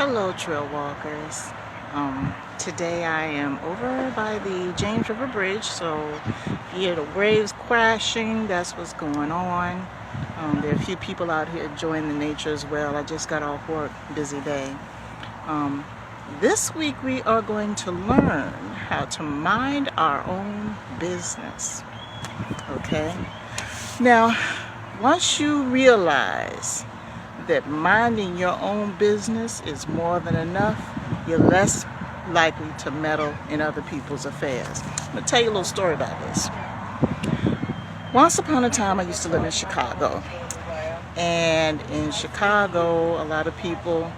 Hello, trail walkers. Today I am over by the James River Bridge, so if you hear the waves crashing, that's what's going on. There are a few people out here enjoying the nature as well. I just got off work, busy day. This week we are going to learn how to mind our own business. Okay? Now, once you realize that minding your own business is more than enough, you're less likely to meddle in other people's affairs. I'm going to tell you a little story about this. Once upon a time, I used to live in Chicago. And in Chicago, a lot of people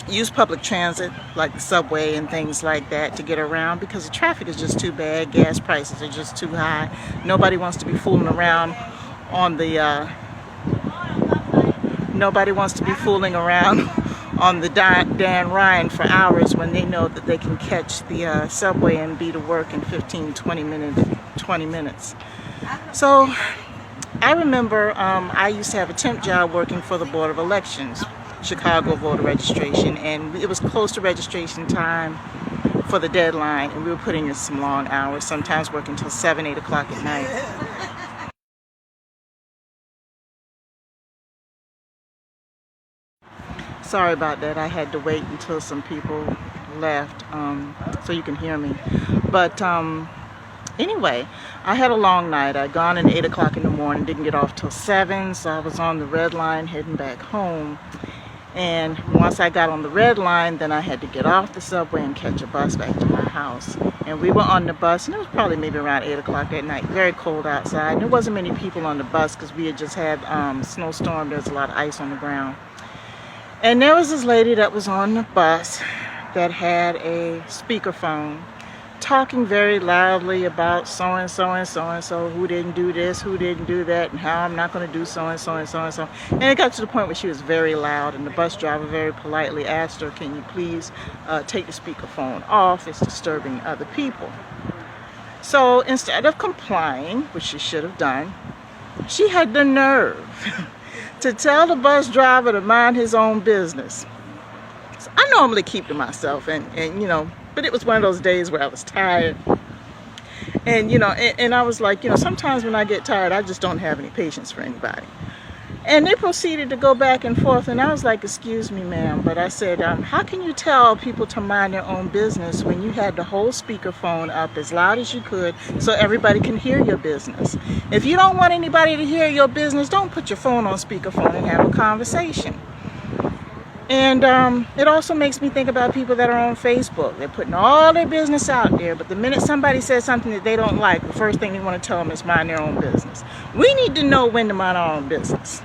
use public transit, like the subway and things like that, to get around because the traffic is just too bad. Gas prices are just too high. Nobody wants to be fooling around on the Nobody wants to be fooling around on the Dan Ryan for hours when they know that they can catch the subway and be to work in 20 minutes. So I remember I used to have a temp job working for the Board of Elections, Chicago voter registration, and it was close to registration time for the deadline, and we were putting in some long hours, sometimes working until 7, 8 o'clock at night. Sorry about that. I had to wait until some people left so you can hear me. But anyway, I had a long night. I'd gone at 8 o'clock in the morning, didn't get off till 7, so I was on the red line heading back home. And once I got on the red line, then I had to get off the subway and catch a bus back to my house. And we were on the bus, and it was probably maybe around 8 o'clock at night, very cold outside. And there wasn't many people on the bus because we had just had snowstorm. There's a lot of ice on the ground. And there was this lady that was on the bus that had a speakerphone talking very loudly about so-and-so and so-and-so who didn't do this, who didn't do that, and how I'm not going to do so-and-so and so-and-so. And it got to the point where she was very loud, and the bus driver very politely asked her, can you please take the speakerphone off? It's disturbing other people. So instead of complying, which she should have done, she had the nerve to tell the bus driver to mind his own business. So I normally keep to myself, and you know, but it was one of those days where I was tired. And you know, and I was like, you know, sometimes when I get tired, I just don't have any patience for anybody. And they proceeded to go back and forth, and I was like, excuse me, ma'am, but I said, how can you tell people to mind their own business when you had the whole speakerphone up as loud as you could so everybody can hear your business? If you don't want anybody to hear your business, don't put your phone on speakerphone and have a conversation. And it also makes me think about people that are on Facebook. They're putting all their business out there, but the minute somebody says something that they don't like, the first thing they want to tell them is mind their own business. We need to know when to mind our own business.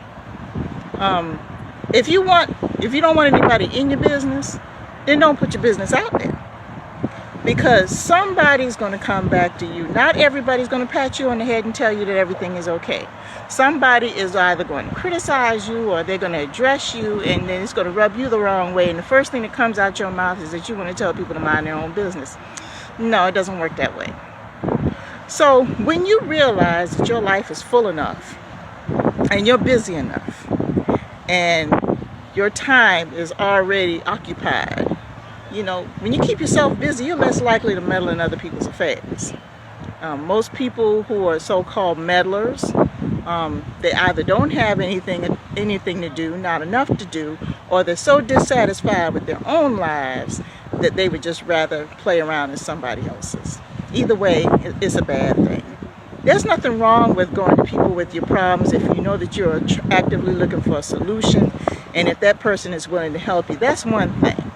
If you don't want anybody in your business, then don't put your business out there. Because somebody's going to come back to you. Not everybody's going to pat you on the head and tell you that everything is okay. Somebody is either going to criticize you or they're going to address you, and then it's going to rub you the wrong way. And the first thing that comes out your mouth is that you want to tell people to mind their own business. No, it doesn't work that way. So when you realize that your life is full enough and you're busy enough and your time is already occupied, you know, when you keep yourself busy, you're less likely to meddle in other people's affairs. Most people who are so-called meddlers, they either don't have anything to do, not enough to do, or they're so dissatisfied with their own lives that they would just rather play around in somebody else's. Either way, it's a bad thing. There's nothing wrong with going to people with your problems if you know that you're actively looking for a solution, and if that person is willing to help you, that's one thing.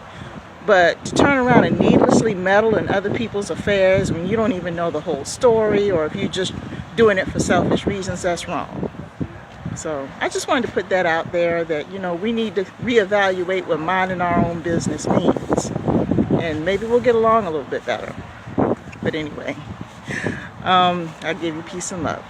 But to turn around and needlessly meddle in other people's affairs when you don't even know the whole story, or if you're just doing it for selfish reasons, that's wrong. So I just wanted to put that out there, that, you know, we need to reevaluate what minding our own business means. And maybe we'll get along a little bit better. But anyway, I give you peace and love.